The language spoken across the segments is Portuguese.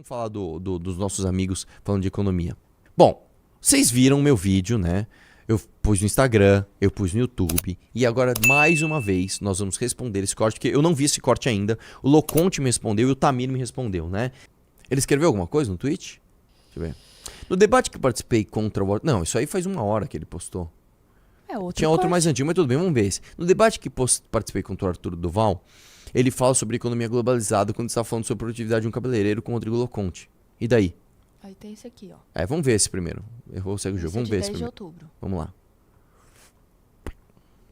Vamos falar dos nossos amigos falando de economia. Bom, vocês viram meu vídeo, né? Eu pus no Instagram, eu pus no YouTube. E agora, mais uma vez, nós vamos responder esse corte, porque eu não vi esse corte ainda. O Loconte me respondeu e o Tamir me respondeu, né? Ele escreveu alguma coisa no tweet? Deixa eu ver. No debate que eu participei contra o... Não, isso aí faz 1 hora que ele postou. Tinha outro mais antigo, mas tudo bem, vamos ver esse. No debate que participei contra o Arthur Duval, ele fala sobre economia globalizada quando está falando sobre produtividade de um cabeleireiro com o Rodrigo Loconte. E daí? Aí tem esse aqui, ó. Vamos ver esse primeiro. Errou, segue o jogo. Vamos ver esse primeiro. 10 de outubro. Vamos lá.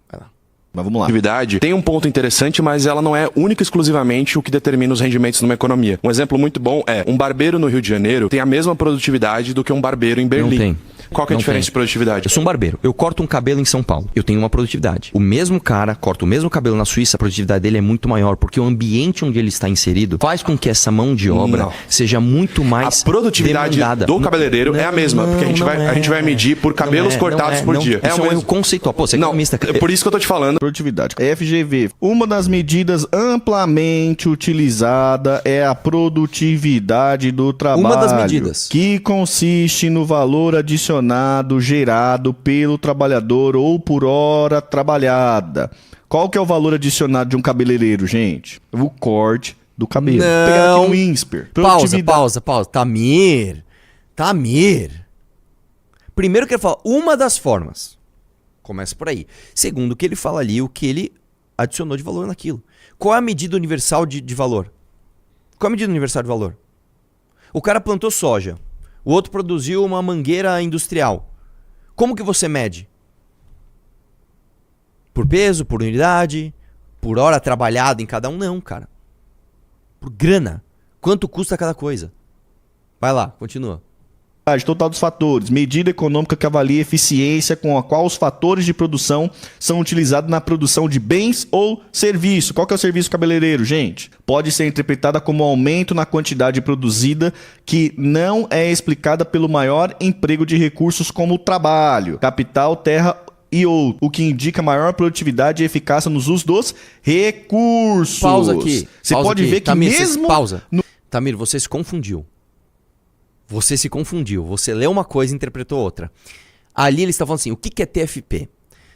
Vai lá. Mas vamos lá. Atividade tem um ponto interessante, mas ela não é única e exclusivamente o que determina os rendimentos numa economia. Um exemplo muito bom é um barbeiro no Rio de Janeiro tem a mesma produtividade do que um barbeiro em Berlim. Não tem. Qual que é a diferença de produtividade? Eu sou um barbeiro. Eu corto um cabelo em São Paulo. Eu tenho uma produtividade. O mesmo cara corta o mesmo cabelo na Suíça, a produtividade dele é muito maior, porque o ambiente onde ele está inserido faz com que essa mão de obra seja muito mais a produtividade demandada. do cabeleireiro é a mesma, porque a gente vai medir por cabelos cortados por dia. Isso é um erro conceitual. Pô, você é economista. É por isso que eu tô te falando. Produtividade. FGV. Uma das medidas amplamente utilizada é a produtividade do trabalho. Uma das medidas. Que consiste no valor adicionado gerado pelo trabalhador ou por hora trabalhada. Qual que é o valor adicionado de um cabeleireiro, gente? O corte do cabelo. Não. Pegar aqui no INSPER. Pausa. Tamir. Primeiro que ele fala, uma das formas. Começa por aí. Segundo que ele fala ali, o que ele adicionou de valor naquilo. Qual é a medida universal de valor? Qual é a medida universal de valor? O cara plantou soja. O outro produziu uma mangueira industrial. Como que você mede? Por peso, por unidade, por hora trabalhada em cada um? Não, cara. Por grana. Quanto custa cada coisa? Vai lá, continua. Total dos fatores. Medida econômica que avalia a eficiência com a qual os fatores de produção são utilizados na produção de bens ou serviço. Qual que é o serviço cabeleireiro, gente? Pode ser interpretada como aumento na quantidade produzida que não é explicada pelo maior emprego de recursos como o trabalho, capital, terra e outro, o que indica maior produtividade e eficácia nos usos dos recursos. Pausa aqui. Você pode ver que Tamir, mesmo... Pausa. Tamir, você se confundiu. Você leu uma coisa e interpretou outra. Ali ele está falando assim, o que é TFP?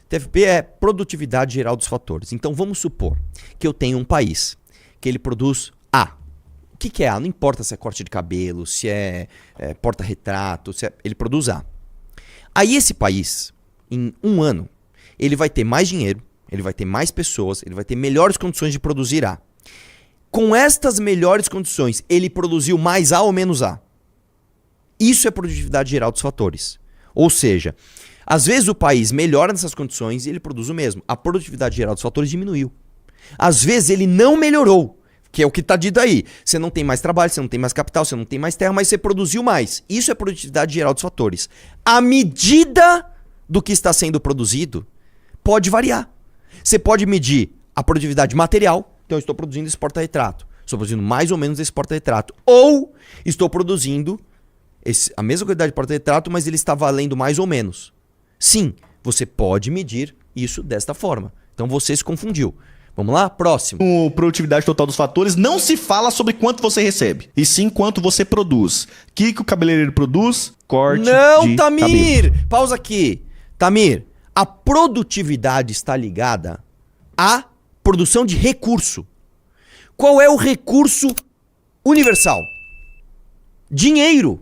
TFP é produtividade geral dos fatores. Então vamos supor que eu tenho um país que ele produz A. O que é A? Não importa se é corte de cabelo, se é porta-retrato, ele produz A. Aí esse país, em 1 ano, ele vai ter mais dinheiro, ele vai ter mais pessoas, ele vai ter melhores condições de produzir A. Com estas melhores condições, ele produziu mais A ou menos A? Isso é produtividade geral dos fatores. Ou seja, às vezes o país melhora nessas condições e ele produz o mesmo. A produtividade geral dos fatores diminuiu. Às vezes ele não melhorou, que é o que está dito aí. Você não tem mais trabalho, você não tem mais capital, você não tem mais terra, mas você produziu mais. Isso é produtividade geral dos fatores. A medida do que está sendo produzido pode variar. Você pode medir a produtividade material. Então eu estou produzindo esse porta-retrato. Estou produzindo mais ou menos esse porta-retrato. Ou estou produzindo... a mesma quantidade de porta-retrato, mas ele está valendo mais ou menos. Sim, você pode medir isso desta forma. Então você se confundiu. Vamos lá? Próximo. O produtividade total dos fatores não se fala sobre quanto você recebe, e sim quanto você produz. O que o cabeleireiro produz? Corte de Tamir! cabelo. Pausa aqui. Tamir, a produtividade está ligada à produção de recurso. Qual é o recurso universal? Dinheiro.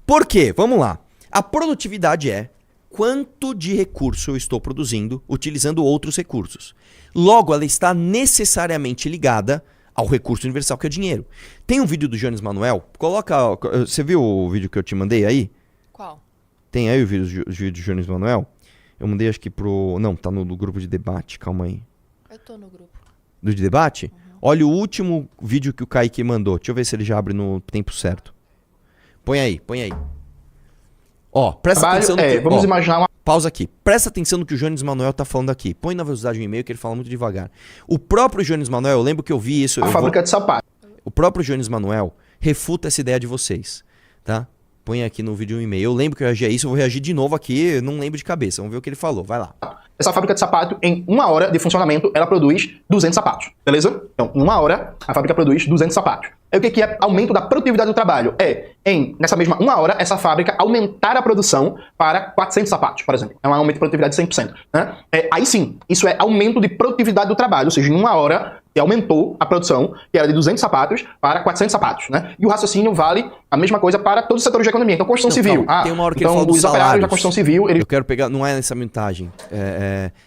Por quê? Vamos lá. A produtividade é quanto de recurso eu estou produzindo utilizando outros recursos. Logo, ela está necessariamente ligada ao recurso universal, que é o dinheiro. Tem um vídeo do Jones Manuel. Você viu o vídeo que eu te mandei aí? Qual? Tem aí o vídeo do Jones Manuel? Eu mandei acho que pro... Não, tá no grupo de debate. Calma aí. Eu tô no grupo. Do de debate? Uhum. Olha o último vídeo que o Kaique mandou. Deixa eu ver se ele já abre no tempo certo. Põe aí. Ó, presta atenção no que... Vamos imaginar uma... Pausa aqui. Presta atenção no que o Jones Manuel tá falando aqui. Põe na velocidade do e-mail que ele fala muito devagar. O próprio Jones Manuel, eu lembro que eu vi isso... fábrica de sapato. O próprio Jones Manuel refuta essa ideia de vocês, tá? Põe aqui no vídeo um e-mail. Eu lembro que eu reagi a isso, eu vou reagir de novo aqui, eu não lembro de cabeça. Vamos ver o que ele falou. Vai lá. Essa fábrica de sapato, em 1 hora de funcionamento, ela produz 200 sapatos. Beleza? Então, em 1 hora, a fábrica produz 200 sapatos. E o que é aumento da produtividade do trabalho? Nessa mesma 1 hora, essa fábrica aumentar a produção para 400 sapatos, por exemplo. É um aumento de produtividade de 100%. Né? Aí sim, isso é aumento de produtividade do trabalho, ou seja, em 1 hora, que aumentou a produção, que era de 200 sapatos para 400 sapatos. Né? E o raciocínio vale a mesma coisa para todos os setores de economia. Então, construção civil. Calma, tem uma hora que então, ele fala dos os operários salários. da construção civil... Eu quero pegar, não é nessa minutagem.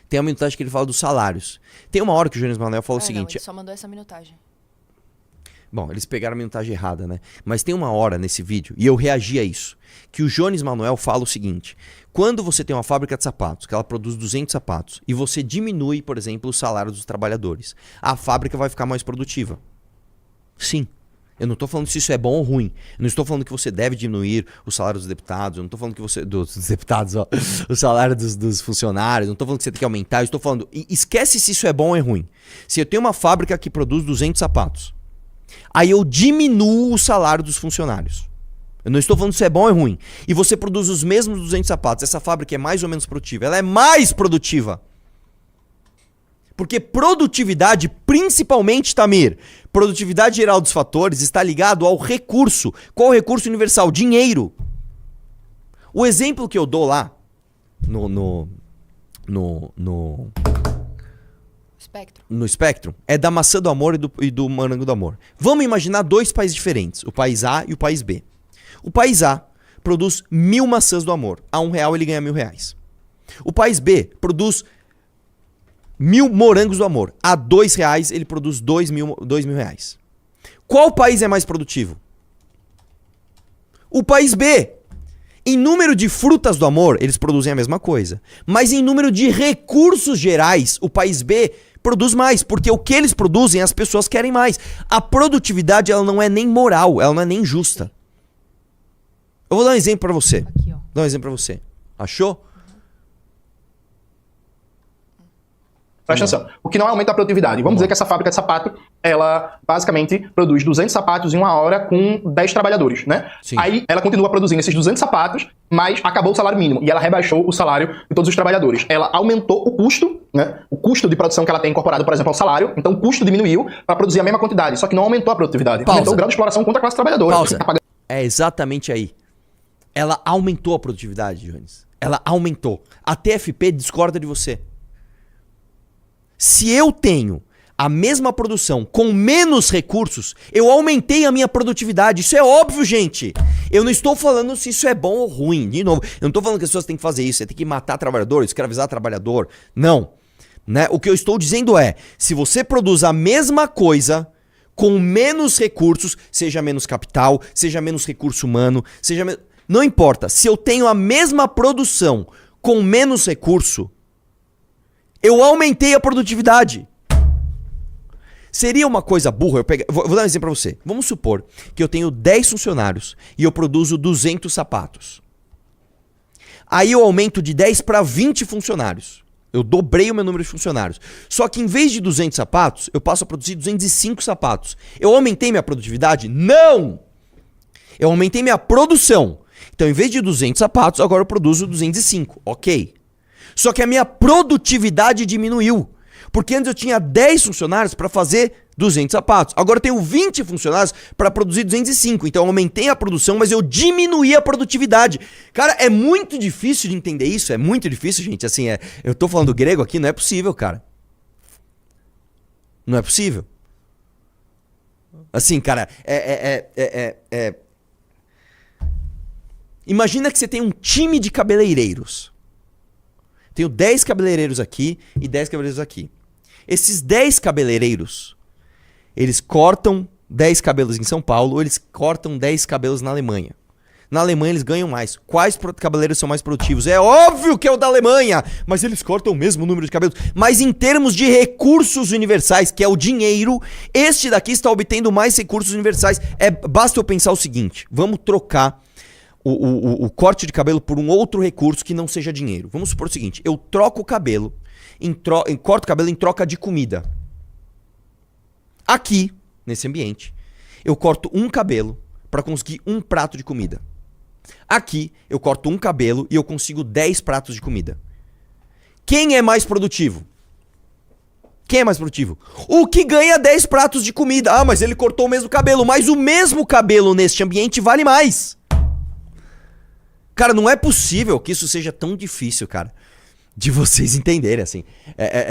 Tem a minutagem que ele fala dos salários. Tem uma hora que o Jones Manuel fala o seguinte... Não, ele só mandou essa minutagem. Bom, eles pegaram a minutagem errada, né? Mas tem uma hora nesse vídeo, e eu reagi a isso, que o Jones Manuel fala o seguinte: quando você tem uma fábrica de sapatos, que ela produz 200 sapatos, e você diminui, por exemplo, o salário dos trabalhadores, a fábrica vai ficar mais produtiva. Sim. Eu não estou falando se isso é bom ou ruim. Eu não estou falando que você deve diminuir o salário dos deputados. Eu não estou falando que você... Dos deputados, ó. O salário dos funcionários. Eu não estou falando que você tem que aumentar. Eu estou falando... Esquece se isso é bom ou é ruim. Se eu tenho uma fábrica que produz 200 sapatos, aí eu diminuo o salário dos funcionários. Eu não estou falando se é bom ou é ruim. E você produz os mesmos 200 sapatos. Essa fábrica é mais ou menos produtiva. Ela é mais produtiva. Porque produtividade, principalmente, Tamir, produtividade geral dos fatores está ligado ao recurso. Qual é o recurso universal? Dinheiro. O exemplo que eu dou lá no espectro é da maçã do amor e do morango do amor. Vamos imaginar 2 países diferentes, o país A e o país B. O país A produz 1.000 maçãs do amor. A R$1 ele ganha R$1.000. O país B produz 1.000 morangos do amor. A R$2 ele produz R$2.000. Qual país é mais produtivo? O país B. Em número de frutas do amor, eles produzem a mesma coisa. Mas em número de recursos gerais, o país B produz mais. Porque o que eles produzem, as pessoas querem mais. A produtividade, ela não é nem moral, ela não é nem justa. Eu vou dar um exemplo pra você. Aqui, ó. Vou dar um exemplo pra você. Achou? Presta atenção. O que não aumenta a produtividade? Vamos dizer que essa fábrica de sapato, ela basicamente produz 200 sapatos em 1 hora com 10 trabalhadores, né? Sim. Aí ela continua produzindo esses 200 sapatos, mas acabou o salário mínimo e ela rebaixou o salário de todos os trabalhadores. Ela aumentou o custo, né? O custo de produção que ela tem incorporado, por exemplo, ao salário. Então o custo diminuiu para produzir a mesma quantidade, só que não aumentou a produtividade. Pausa. Aumentou o grau de exploração contra a classe trabalhadora. Pausa. Tá pagando... É exatamente aí. Ela aumentou a produtividade, Jones. Ela aumentou. A TFP discorda de você. Se eu tenho a mesma produção com menos recursos, eu aumentei a minha produtividade. Isso é óbvio, gente. Eu não estou falando se isso é bom ou ruim. De novo, eu não estou falando que as pessoas têm que fazer isso. Você tem que matar trabalhador, escravizar trabalhador. Não. Né? O que eu estou dizendo é, se você produz a mesma coisa com menos recursos, seja menos capital, seja menos recurso humano, não importa. Se eu tenho a mesma produção com menos recurso, eu aumentei a produtividade. Seria uma coisa burra, vou dar um exemplo pra você. Vamos supor que eu tenho 10 funcionários e eu produzo 200 sapatos. Aí eu aumento de 10 para 20 funcionários. Eu dobrei o meu número de funcionários. Só que em vez de 200 sapatos, eu passo a produzir 205 sapatos. Eu aumentei minha produtividade? Não! Eu aumentei minha produção. Então, em vez de 200 sapatos, agora eu produzo 205. Ok. Só que a minha produtividade diminuiu. Porque antes eu tinha 10 funcionários para fazer 200 sapatos. Agora eu tenho 20 funcionários para produzir 205. Então eu aumentei a produção, mas eu diminuí a produtividade. Cara, é muito difícil de entender isso. É muito difícil, gente. Assim, eu tô falando grego aqui, não é possível, cara. Não é possível. Assim, cara, Imagina que você tem um time de cabeleireiros. Tenho 10 cabeleireiros aqui e 10 cabeleireiros aqui. Esses 10 cabeleireiros, eles cortam 10 cabelos em São Paulo ou eles cortam 10 cabelos na Alemanha. Na Alemanha eles ganham mais. Quais cabeleireiros são mais produtivos? É óbvio que é o da Alemanha, mas eles cortam o mesmo número de cabelos. Mas em termos de recursos universais, que é o dinheiro, este daqui está obtendo mais recursos universais. Basta eu pensar o seguinte, vamos trocar o corte de cabelo por um outro recurso que não seja dinheiro. Vamos supor o seguinte, eu troco o cabelo, corto o cabelo em troca de comida. Aqui, nesse ambiente, eu corto um cabelo para conseguir um prato de comida. Aqui, eu corto um cabelo e eu consigo 10 pratos de comida. Quem é mais produtivo? Quem é mais produtivo? O que ganha 10 pratos de comida. Ah, mas ele cortou o mesmo cabelo. Mas o mesmo cabelo neste ambiente vale mais. Cara, não é possível que isso seja tão difícil, cara. De vocês entenderem, assim.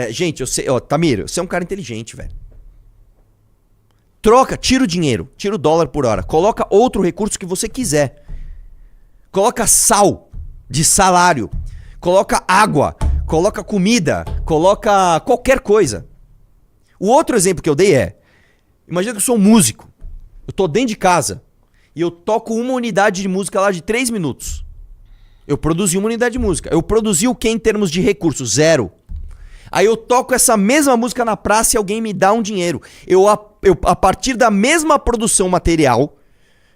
Gente, eu sei... Ó, Tamir, você é um cara inteligente, velho. Troca, tira o dinheiro. Tira o dólar por hora. Coloca outro recurso que você quiser. Coloca sal de salário. Coloca água. Coloca comida. Coloca qualquer coisa. O outro exemplo que eu dei é... Imagina que eu sou um músico. Eu tô dentro de casa. E eu toco uma unidade de música lá de 3 minutos. Eu produzi uma unidade de música. Eu produzi o que em termos de recursos? 0. Aí eu toco essa mesma música na praça e alguém me dá um dinheiro. Eu, a partir da mesma produção material,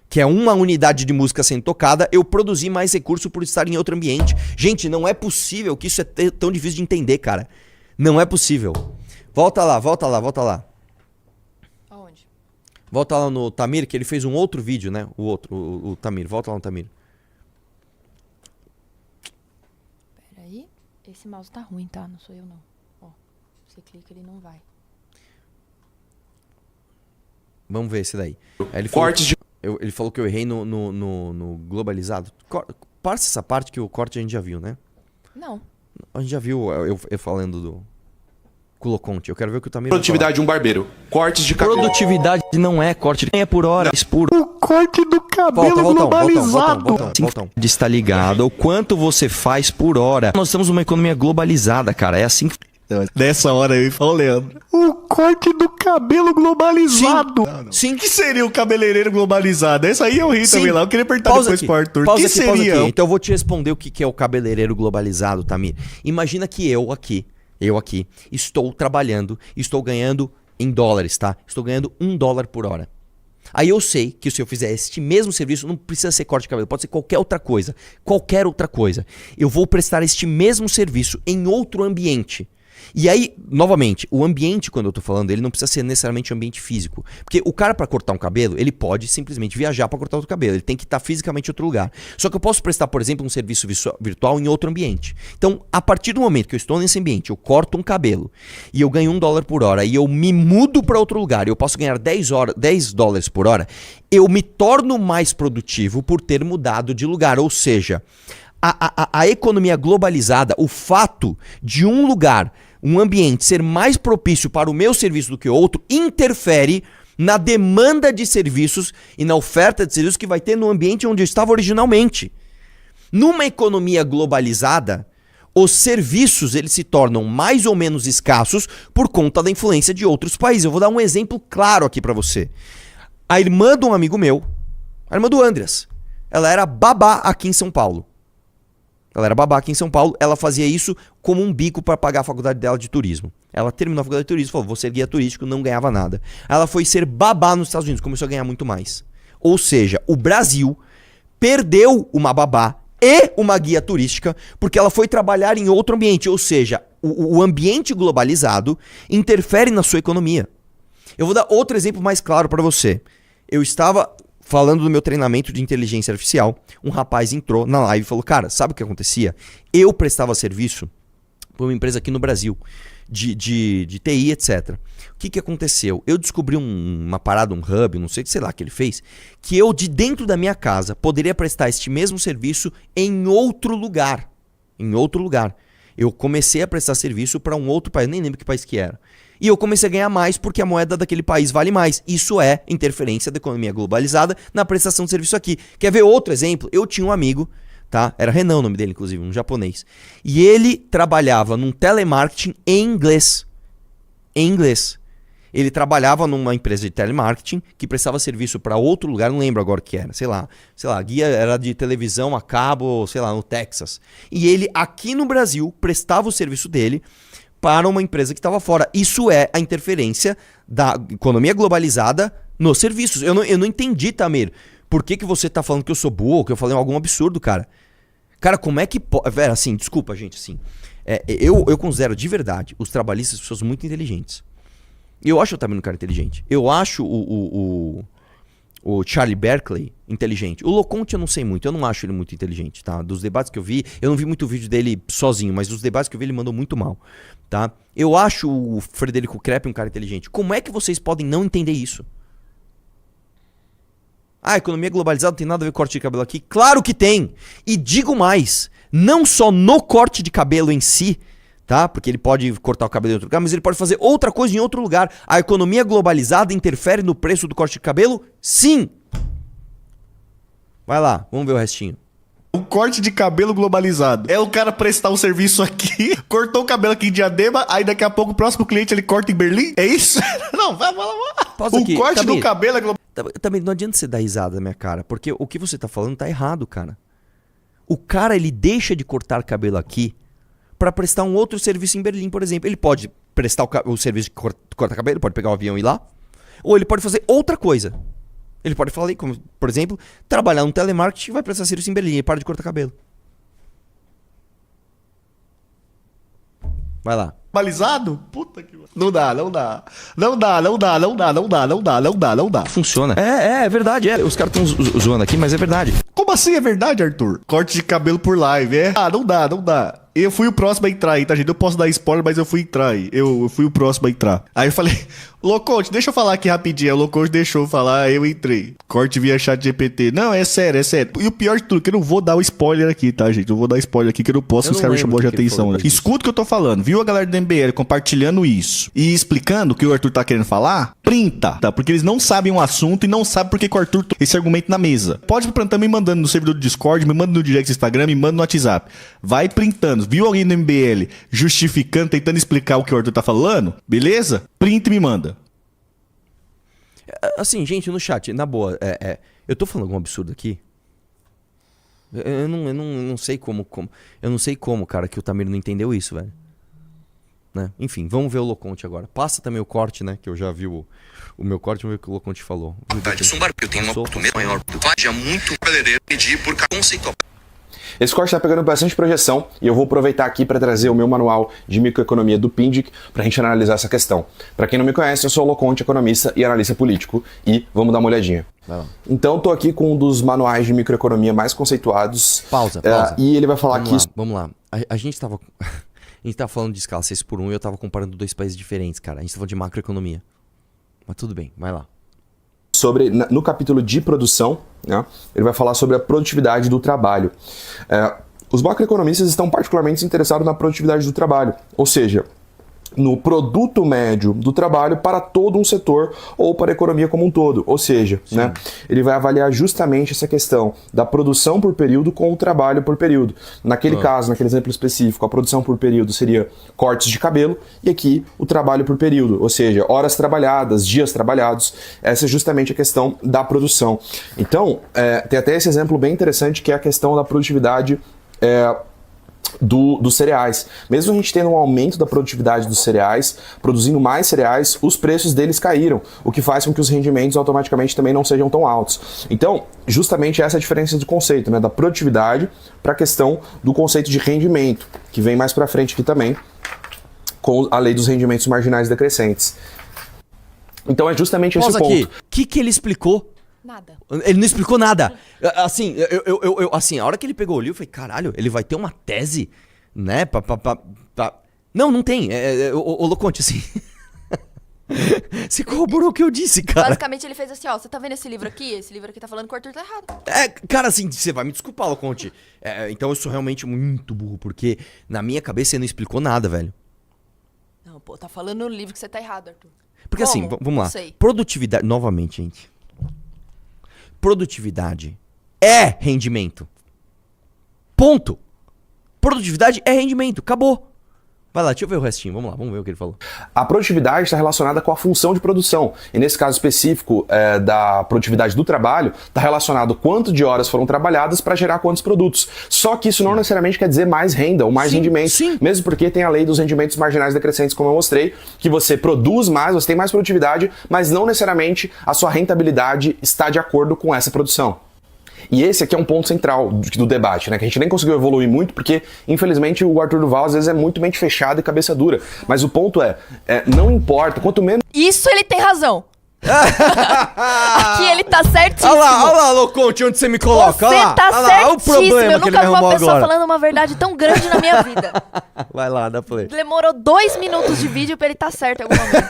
que é uma unidade de música sendo tocada, eu produzi mais recurso por estar em outro ambiente. Gente, não é possível que isso é tão difícil de entender, cara. Não é possível. Volta lá. Aonde? Volta lá no Tamir, que ele fez um outro vídeo, né? O Tamir. Volta lá no Tamir. Peraí. Esse mouse tá ruim, tá? Não sou eu, não. Ó, você clica, ele não vai. Vamos ver esse daí. Aí Cortes de... ele falou que eu errei no globalizado. Passa essa parte que o corte a gente já viu, né? Não. A gente já viu eu falando do Culoconte. Eu quero ver o que o Tamir Produtividade de um barbeiro. Cortes de cabelo. Produtividade não é corte, é por hora, é por... O corte do cabelo globalizado. Voltão. Está ligado ao quanto você faz por hora. Nós temos uma economia globalizada, cara. É assim que... Nessa hora eu falo, Leandro. O corte do cabelo globalizado. Sim. O que seria o cabeleireiro globalizado? Essa aí eu ri Sim. também lá. Eu queria perguntar Pausa depois aqui. pro Arthur. Pausa O que aqui, pausa seria? aqui. Então eu vou te responder o que é o cabeleireiro globalizado, Tamir. Imagina que eu aqui, estou trabalhando, estou ganhando em dólares, tá? Estou ganhando $1 por hora. Aí eu sei que se eu fizer este mesmo serviço, não precisa ser corte de cabelo, pode ser qualquer outra coisa. Qualquer outra coisa. Eu vou prestar este mesmo serviço em outro ambiente. E aí, novamente, o ambiente, quando eu tô falando, ele não precisa ser necessariamente um ambiente físico. Porque o cara, pra cortar um cabelo, ele pode simplesmente viajar pra cortar outro cabelo. Ele tem que estar fisicamente em outro lugar. Só que eu posso prestar, por exemplo, um serviço virtual em outro ambiente. Então, a partir do momento que eu estou nesse ambiente, eu corto um cabelo e eu ganho $1 por hora e eu me mudo pra outro lugar e eu posso ganhar $10 por hora, eu me torno mais produtivo por ter mudado de lugar. Ou seja, a economia globalizada, o fato de um lugar, um ambiente ser mais propício para o meu serviço do que outro, interfere na demanda de serviços e na oferta de serviços que vai ter no ambiente onde eu estava originalmente. Numa economia globalizada, os serviços eles se tornam mais ou menos escassos por conta da influência de outros países. Eu vou dar um exemplo claro aqui para você. A irmã de um amigo meu, a irmã do Andreas, ela era babá aqui em São Paulo. Ela fazia isso como um bico para pagar a faculdade dela de turismo. Ela terminou a faculdade de turismo, falou, vou ser guia turístico, não ganhava nada. Ela foi ser babá nos Estados Unidos, começou a ganhar muito mais. Ou seja, o Brasil perdeu uma babá e uma guia turística porque ela foi trabalhar em outro ambiente. Ou seja, o ambiente globalizado interfere na sua economia. Eu vou dar outro exemplo mais claro para você. Eu estava... falando do meu treinamento de inteligência artificial, um rapaz entrou na live e falou, cara, sabe o que acontecia? Eu prestava serviço para uma empresa aqui no Brasil, de TI, etc. O que aconteceu? Eu descobri uma parada, um hub, não sei lá que ele fez, que eu de dentro da minha casa poderia prestar este mesmo serviço em outro lugar. Eu comecei a prestar serviço para um outro país, nem lembro que país que era. E eu comecei a ganhar mais porque a moeda daquele país vale mais. Isso é interferência da economia globalizada na prestação de serviço aqui. Quer ver outro exemplo? Eu tinha um amigo, tá? Era Renan o nome dele, inclusive, um japonês. E ele trabalhava num telemarketing em inglês. Ele trabalhava numa empresa de telemarketing que prestava serviço para outro lugar, não lembro agora o que era, sei lá, a guia era de televisão a cabo, sei lá, no Texas. E ele, aqui no Brasil, prestava o serviço dele para uma empresa que estava fora. Isso é a interferência da economia globalizada nos serviços. Eu não entendi, Tamir. Por que você tá falando que eu sou burro, que eu falei algum absurdo, cara? Cara, como é que pode... Vera, assim, desculpa, gente, assim. Eu considero de verdade os trabalhistas pessoas muito inteligentes. Eu acho o Tamir um cara inteligente. Eu acho o Charlie Berkeley inteligente. O Loconte eu não sei muito, eu não acho ele muito inteligente, tá? Dos debates que eu vi, eu não vi muito vídeo dele sozinho, mas dos debates que eu vi ele mandou muito mal, tá? Eu acho o Frederico Krepp um cara inteligente. Como é que vocês podem não entender isso? Ah, a economia globalizada não tem nada a ver com corte de cabelo aqui? Claro que tem! E digo mais, não só no corte de cabelo em si, tá? Porque ele pode cortar o cabelo em outro lugar, mas ele pode fazer outra coisa em outro lugar. A economia globalizada interfere no preço do corte de cabelo? Sim! Vai lá, vamos ver o restinho. O corte de cabelo globalizado. É o cara prestar um serviço aqui, cortou o cabelo aqui em Diadema, aí daqui a pouco o próximo cliente ele corta em Berlim? É isso? Não, vai. Pausa O aqui. corte Tamir, do cabelo é globalizado. Também não adianta você dar risada na minha cara, porque o que você tá falando tá errado, cara. O cara, ele deixa de cortar cabelo aqui pra prestar um outro serviço em Berlim, por exemplo. Ele pode prestar o serviço de cortar cabelo, pode pegar o avião e ir lá, ou ele pode fazer outra coisa. Ele pode falar, como, por exemplo, trabalhar no telemarketing e vai prestar serviço em Berlim e para de cortar cabelo. Vai lá. Globalizado? Puta que... Não dá. Funciona. É verdade. Os caras estão zoando aqui, mas é verdade. Como assim é verdade, Arthur? Corte de cabelo por live, é? Ah, não dá. Eu fui o próximo a entrar aí, tá, gente? Eu posso dar spoiler, mas eu fui entrar aí. Eu fui o próximo a entrar. Aí eu falei, Loconte, deixa eu falar aqui rapidinho. O Loconte deixou eu falar, eu entrei. Corte via chat GPT. Não, é sério. E o pior de tudo, que eu não vou dar o spoiler aqui, tá, gente? Eu vou dar spoiler aqui que eu não posso, os caras me chamou de atenção, né? Escuta o que eu tô falando. Viu a galera do MBL compartilhando isso e explicando o que o Arthur tá querendo falar? Printa, tá? Porque eles não sabem o assunto e não sabem por que o Arthur tem esse argumento na mesa. Pode printando, me mandando no servidor do Discord, me manda no direct do Instagram, me manda no WhatsApp. Vai printando. Viu alguém no MBL justificando, tentando explicar o que o Arthur tá falando? Beleza? Printa e me manda. Assim, gente, no chat, na boa, eu tô falando algum absurdo aqui? Eu não sei como. Eu não sei como, cara, que o Tamir não entendeu isso, velho. Né? Enfim, vamos ver o Loconte agora. Passa também o corte, né? Que eu já vi o meu corte, vamos ver o que o Loconte falou. Eu sou um barbeiro, eu tenho uma oportunidade maior. Vadia muito cabeleireiro pedir por conceitual. Esse corte está pegando bastante projeção e eu vou aproveitar aqui para trazer o meu manual de microeconomia do Pindic para a gente analisar essa questão. Para quem não me conhece, eu sou o Loconte, economista e analista político, e vamos dar uma olhadinha. Então, estou aqui com um dos manuais de microeconomia mais conceituados. Pausa. E ele vai falar Vamos lá. A gente tava falando de escala 6x1 e eu tava comparando dois países diferentes, cara. A gente tá falando de macroeconomia. Mas tudo bem, vai lá. No capítulo de produção, né, ele vai falar sobre a produtividade do trabalho. Os macroeconomistas estão particularmente interessados na produtividade do trabalho, ou seja, no produto médio do trabalho para todo um setor ou para a economia como um todo. Ou seja, né, ele vai avaliar justamente essa questão da produção por período com o trabalho por período. Naquele caso, naquele exemplo específico, a produção por período seria cortes de cabelo e aqui o trabalho por período, ou seja, horas trabalhadas, dias trabalhados. Essa é justamente a questão da produção. Então, tem até esse exemplo bem interessante que é a questão da produtividade dos cereais. Mesmo a gente tendo um aumento da produtividade dos cereais, produzindo mais cereais, os preços deles caíram, o que faz com que os rendimentos automaticamente também não sejam tão altos. Então, justamente essa é a diferença do conceito, né, da produtividade para a questão do conceito de rendimento, que vem mais para frente aqui também, com a lei dos rendimentos marginais decrescentes. Então é justamente esse ponto. Aqui. O que ele explicou? Nada. Ele não explicou nada. Assim, assim, a hora que ele pegou o livro, eu falei, caralho, ele vai ter uma tese, né? Não tem. O Loconte, assim. Você corroborou o que eu disse, cara. Basicamente ele fez assim, ó, você tá vendo esse livro aqui? Esse livro aqui tá falando que o Arthur tá errado. Cara, assim, você vai me desculpar, Loconte. Então eu sou realmente muito burro, porque na minha cabeça você não explicou nada, velho. Não, pô, tá falando no livro que você tá errado, Arthur. Porque assim, vamos lá. Sei. Produtividade, novamente, gente. Produtividade é rendimento. Ponto. Produtividade é rendimento. Acabou. Vai lá, deixa eu ver o restinho. Vamos lá, vamos ver o que ele falou. A produtividade está relacionada com a função de produção. E nesse caso específico da produtividade do trabalho, está relacionado quanto de horas foram trabalhadas para gerar quantos produtos. Só que isso não necessariamente quer dizer mais renda ou mais rendimento. Sim. Mesmo porque tem a lei dos rendimentos marginais decrescentes, como eu mostrei, que você produz mais, você tem mais produtividade, mas não necessariamente a sua rentabilidade está de acordo com essa produção. E esse aqui é um ponto central do debate, né? Que a gente nem conseguiu evoluir muito, porque, infelizmente, o Arthur Duval às vezes é muito mente fechada e cabeça dura. Mas o ponto não importa, quanto menos... Isso ele tem razão. Aqui ele tá certíssimo. Olha lá, Loconte, onde você me coloca. Você olha lá, tá olha lá, certíssimo. olha o problema Eu que ele nunca me vi uma arrumou pessoa agora. falando uma verdade tão grande na minha vida. Vai lá, dá play. Demorou 2 minutos de vídeo pra ele tá certo em algum momento.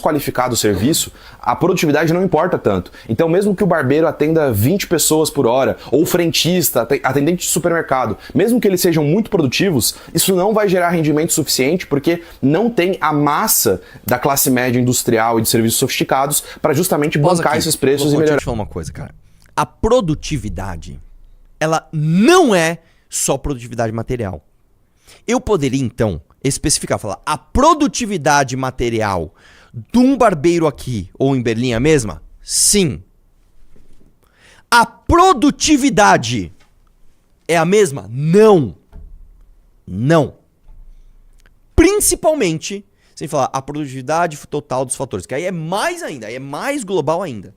Qualificado o serviço, a produtividade não importa tanto. Então, mesmo que o barbeiro atenda 20 pessoas por hora, ou o frentista, atendente de supermercado, mesmo que eles sejam muito produtivos, isso não vai gerar rendimento suficiente porque não tem a massa da classe média industrial e de serviços sofisticados para justamente Pausa bancar aqui. esses preços e Loconte, melhorar. Deixa eu te falar uma coisa, cara. A produtividade, ela não é só produtividade material. Eu poderia, então, especificar, falar, a produtividade material de um barbeiro aqui ou em Berlim é a mesma? Sim. A produtividade é a mesma? Não. Não. Principalmente, sem falar a produtividade total dos fatores, que aí é mais ainda, aí é mais global ainda.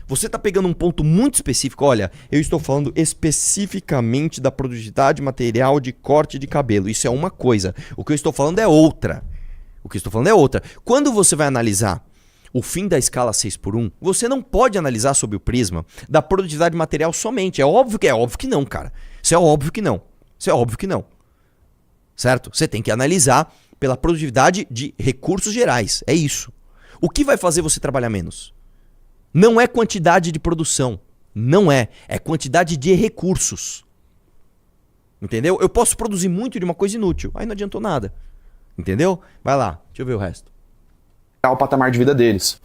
Você está pegando um ponto muito específico. Olha, eu estou falando especificamente da produtividade material de corte de cabelo. Isso é uma coisa. O que eu estou falando é outra. Quando você vai analisar o fim da escala 6x1, você não pode analisar sob o prisma da produtividade material somente. É óbvio que não, cara. Isso é óbvio que não. Certo? Você tem que analisar pela produtividade de recursos gerais. É isso. O que vai fazer você trabalhar menos? Não é quantidade de produção. Não é. É quantidade de recursos. Entendeu? Eu posso produzir muito de uma coisa inútil. Aí não adiantou nada. Entendeu? Vai lá. Deixa eu ver o resto. O patamar de vida deles.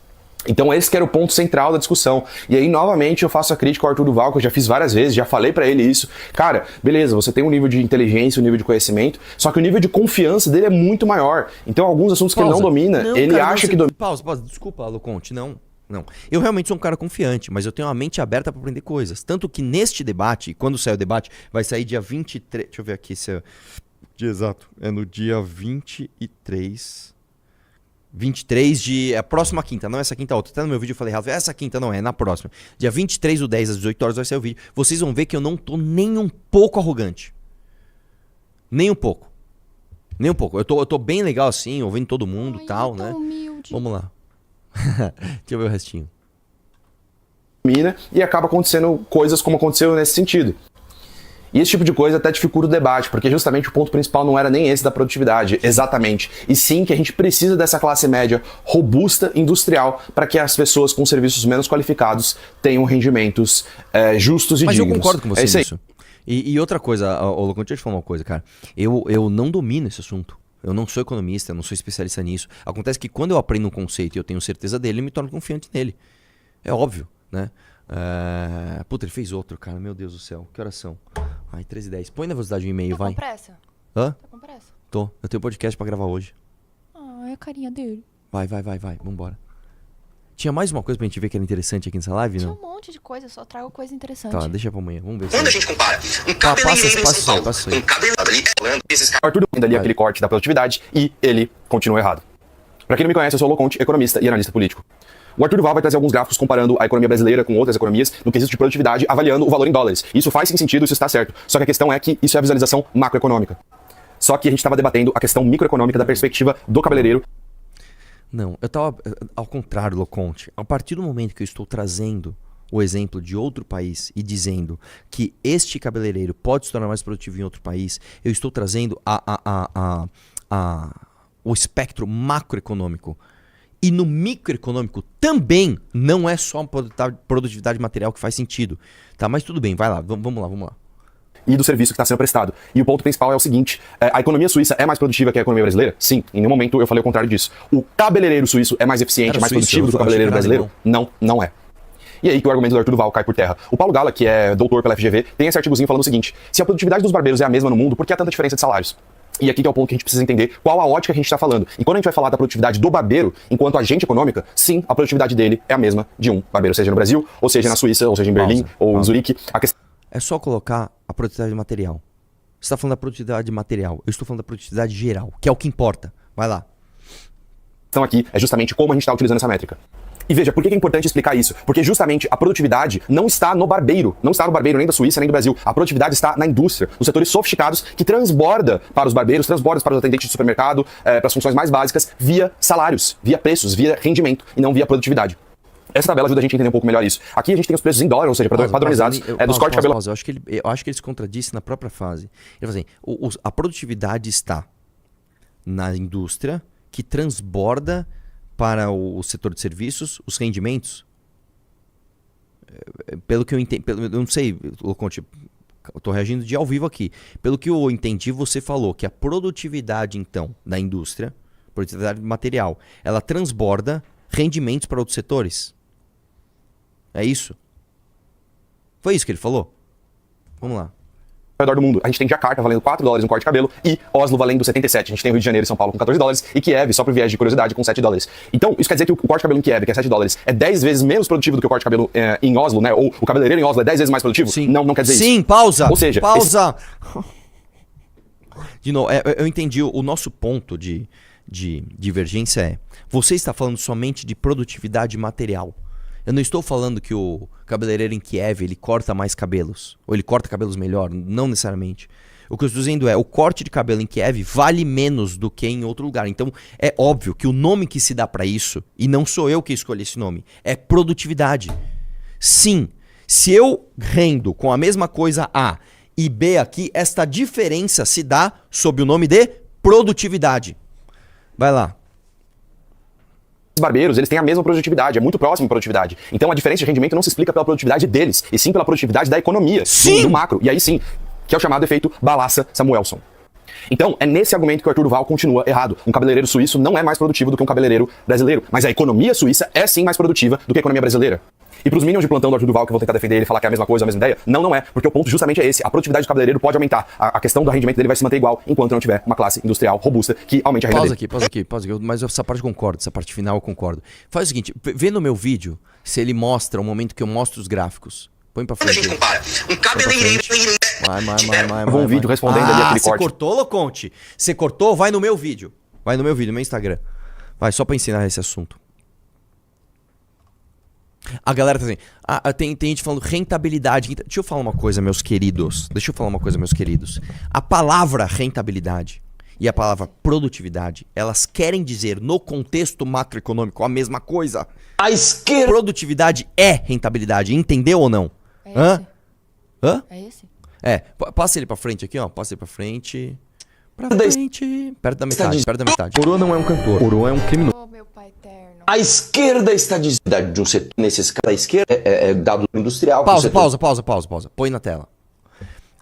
Então esse que era o ponto central da discussão. E aí, novamente, eu faço a crítica ao Arthur Duval, que eu já fiz várias vezes, já falei pra ele isso. Cara, beleza, você tem um nível de inteligência, um nível de conhecimento, só que o nível de confiança dele é muito maior. Então alguns assuntos que ele não domina, ele cara, acha que domina. Pausa. Desculpa, Loconte, não. Eu realmente sou um cara confiante, mas eu tenho a mente aberta pra aprender coisas. Tanto que neste debate, quando sair o debate, vai sair dia 23... Deixa eu ver aqui se é... Dia exato. É no dia 23 de... É a próxima quinta, não essa quinta outra. Até no meu vídeo eu falei errado. Essa quinta não é, na próxima. Dia 23/10 às 18 horas vai sair o vídeo. Vocês vão ver que eu não tô nem um pouco arrogante. Nem um pouco. Eu tô bem legal assim, ouvindo todo mundo e tal, né? Humilde. Vamos lá. Deixa eu ver o restinho. E acaba acontecendo coisas como aconteceu nesse sentido. E esse tipo de coisa até dificulta o debate, porque justamente o ponto principal não era nem esse da produtividade, exatamente. E sim que a gente precisa dessa classe média robusta, industrial, para que as pessoas com serviços menos qualificados tenham rendimentos justos e Mas dignos. eu concordo com você É isso aí. nisso. E outra coisa, Loconte, deixa eu te falar uma coisa, cara. Eu não domino esse assunto. Eu não sou economista, eu não sou especialista nisso. Acontece que quando eu aprendo um conceito e eu tenho certeza dele, eu me torno confiante nele. É óbvio, né? Puta, ele fez outro, cara. Meu Deus do céu. Que horas são? Ai, 13h10. Põe na velocidade do e-mail, vai. Tá com pressa? Hã? Tá com pressa? Tô. Eu tenho podcast pra gravar hoje. É a carinha dele. Vai. Vambora. Tinha mais uma coisa pra gente ver que era interessante aqui nessa live, Tinha não? um monte de coisa, só trago coisa interessante. Tá, deixa pra amanhã. Vamos ver Quando a se... gente compara um cabeleireiro em São Paulo, passa aí. um cabeleireiro ali é Holanda, esses caras... O Arthur ainda ali aquele corte da produtividade e ele continua errado. Pra quem não me conhece, eu sou o Loconte, economista e analista político. O Arthur Duval vai trazer alguns gráficos comparando a economia brasileira com outras economias no quesito de produtividade, avaliando o valor em dólares. Isso faz sim sentido, isso está certo. Só que a questão é que isso é a visualização macroeconômica. Só que a gente estava debatendo a questão microeconômica da perspectiva do cabeleireiro. Não, eu tava... Ao contrário, Loconte. A partir do momento que eu estou trazendo o exemplo de outro país e dizendo que este cabeleireiro pode se tornar mais produtivo em outro país, eu estou trazendo o espectro macroeconômico. E no microeconômico também não é só a produtividade material que faz sentido. Tá? Mas tudo bem, vai lá, vamos lá. E do serviço que está sendo prestado. E o ponto principal é o seguinte, a economia suíça é mais produtiva que a economia brasileira? Sim, em nenhum momento eu falei o contrário disso. O cabeleireiro suíço é mais eficiente, Era mais suíço, produtivo do que o cabeleireiro brasileiro? Não é. E aí que o argumento do Arthur Duval cai por terra. O Paulo Gala, que é doutor pela FGV, tem esse artigozinho falando o seguinte, se a produtividade dos barbeiros é a mesma no mundo, por que há tanta diferença de salários? E aqui que é o ponto que a gente precisa entender qual a ótica que a gente está falando. E quando a gente vai falar da produtividade do barbeiro, enquanto agente econômica, sim, a produtividade dele é a mesma de um barbeiro, seja no Brasil, ou seja na Suíça, ou seja em Berlim, ou em Zurique. A questão... É só colocar a produtividade material. Você está falando da produtividade material. Eu estou falando da produtividade geral, que é o que importa. Vai lá. questão aqui é justamente como a gente está utilizando essa métrica. E veja, por que é importante explicar isso? Porque justamente a produtividade não está no barbeiro. Não está no barbeiro nem da Suíça, nem do Brasil. A produtividade está na indústria, nos setores sofisticados que transborda para os barbeiros, transborda para os atendentes de supermercado, para as funções mais básicas, via salários, via preços, via rendimento e não via produtividade. Essa tabela ajuda a gente a entender um pouco melhor isso. Aqui a gente tem os preços em dólar, ou seja, padronizados, dos cortes de cabelo. Eu acho que ele se contradisse na própria frase. Ele fala assim, a produtividade está na indústria que transborda para o setor de serviços, os rendimentos. Pelo que eu entendi, eu não sei, Loconte, eu estou reagindo de ao vivo aqui. Pelo que eu entendi, você falou que a produtividade, então, da indústria, produtividade material, ela transborda rendimentos para outros setores. É isso? Foi isso que ele falou? Vamos lá. Ao redor do mundo. A gente tem Jakarta valendo $4 um corte de cabelo e Oslo valendo 77. A gente tem o Rio de Janeiro e São Paulo com $14 e Kiev, só por viés de curiosidade, com $7. Então, isso quer dizer que o corte de cabelo em Kiev, que é $7, é 10 vezes menos produtivo do que o corte de cabelo em Oslo, né? Ou o cabeleireiro em Oslo é 10 vezes mais produtivo? Sim. Não quer dizer isso. Sim, pausa. Ou seja, pausa. De novo, eu entendi o nosso ponto de divergência é, você está falando somente de produtividade material. Eu não estou falando que o cabeleireiro em Kiev, ele corta mais cabelos, ou ele corta cabelos melhor, não necessariamente. O que eu estou dizendo é, o corte de cabelo em Kiev vale menos do que em outro lugar. Então, é óbvio que o nome que se dá para isso, e não sou eu que escolhi esse nome, é produtividade. Sim, se eu rendo com a mesma coisa A e B aqui, esta diferença se dá sob o nome de produtividade. Vai lá. Os barbeiros, eles têm a mesma produtividade, é muito próximo de produtividade. Então a diferença de rendimento não se explica pela produtividade deles, e sim pela produtividade da economia, do macro. E aí sim, que é o chamado efeito Balassa-Samuelson. Então, é nesse argumento que o Arthur Duval continua errado. Um cabeleireiro suíço não é mais produtivo do que um cabeleireiro brasileiro, mas a economia suíça é sim mais produtiva do que a economia brasileira. E pros minions de plantão do Arthur Duval que vão tentar defender ele e falar que é a mesma coisa, a mesma ideia, não é, porque o ponto justamente é esse. A produtividade do cabeleireiro pode aumentar, a questão do rendimento dele vai se manter igual, enquanto não tiver uma classe industrial robusta que aumente a renda dele. Pausa aqui, mas essa parte eu concordo, essa parte final eu concordo. Faz o seguinte, vê no meu vídeo se ele mostra o momento que eu mostro os gráficos. Põe pra Quando a frente. gente compara um cabeleireiro Um vídeo respondendo ali aquele você corte. cortou, Loconte? Você cortou? Vai no meu vídeo. Vai no meu vídeo, no meu Instagram. Vai, só pra ensinar esse assunto. A galera tá assim, tem gente falando rentabilidade. Deixa eu falar uma coisa, meus queridos. A palavra rentabilidade e a palavra produtividade, elas querem dizer no contexto macroeconômico a mesma coisa. A esquerda. Produtividade é rentabilidade, entendeu ou não? É Hã? esse? Hã? É esse? É, passa ele pra frente aqui, ó. Passa ele pra frente. Pra frente. Perto da metade. Coroa não é um cantor. Coroa é um criminoso. Oh, meu pai eterno. A esquerda está dizendo de um setor, nesses casos, a esquerda é dado industrial. Pausa. Põe na tela.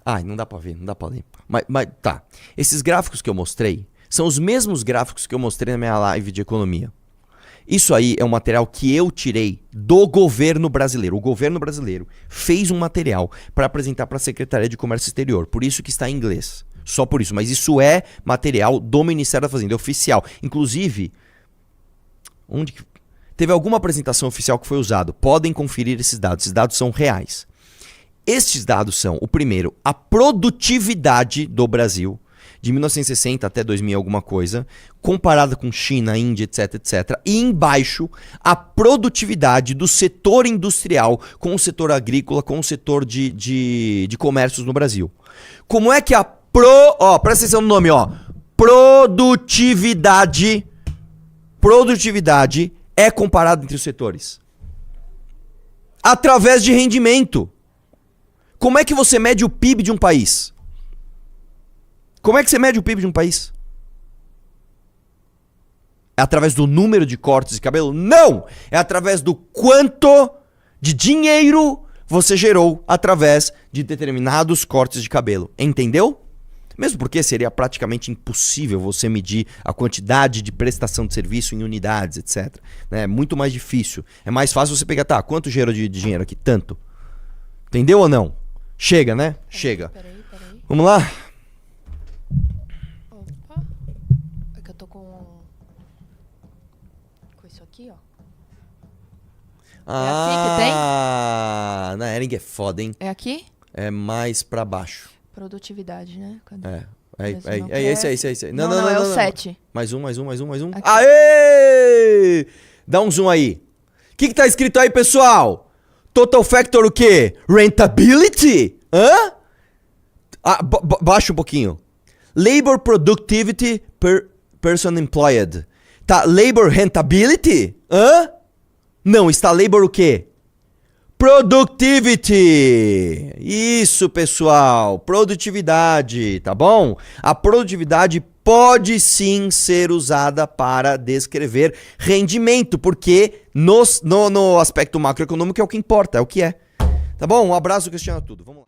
Ai, não dá pra ver, não dá pra ler. Mas tá. Esses gráficos que eu mostrei são os mesmos gráficos que eu mostrei na minha live de economia. Isso aí é um material que eu tirei do governo brasileiro. O governo brasileiro fez um material para apresentar para a Secretaria de Comércio Exterior. Por isso que está em inglês. Só por isso. Mas isso é material do Ministério da Fazenda, oficial. Inclusive, teve alguma apresentação oficial que foi usado. Podem conferir esses dados. Esses dados são reais. Estes dados são, o primeiro, a produtividade do Brasil, de 1960 até 2000 alguma coisa, comparada com China, Índia, etc. E embaixo, a produtividade do setor industrial com o setor agrícola, com o setor de comércios no Brasil. Como é que presta atenção no nome, ó. Produtividade é comparada entre os setores. Através de rendimento. Como é que você mede o PIB de um país? É através do número de cortes de cabelo? Não! É através do quanto de dinheiro você gerou através de determinados cortes de cabelo. Entendeu? Mesmo porque seria praticamente impossível você medir a quantidade de prestação de serviço em unidades, etc. É muito mais difícil. É mais fácil você pegar, quanto gerou de dinheiro aqui? Tanto. Entendeu ou não? Chega, né? Chega. Peraí. Vamos lá? Opa. É que eu tô com isso aqui, ó. aqui que tem? Na Ering é foda, hein? É aqui? É mais pra baixo. Produtividade, né? Cadê? É. É esse. Não, é o 7. Mais um. Aqui. Aê! Dá um zoom aí. O que tá escrito aí, pessoal? Total Factor o quê? Rentability? Hã? Baixa um pouquinho. Labor Productivity per Person Employed. Tá, Labor Rentability? Hã? Não, está Labor o quê? Productivity! Isso, pessoal! Produtividade, tá bom? A produtividade pode sim ser usada para descrever rendimento, porque no aspecto macroeconômico é o que importa, é o que é. Tá bom? Um abraço, Cristiano, tudo. Vamos lá.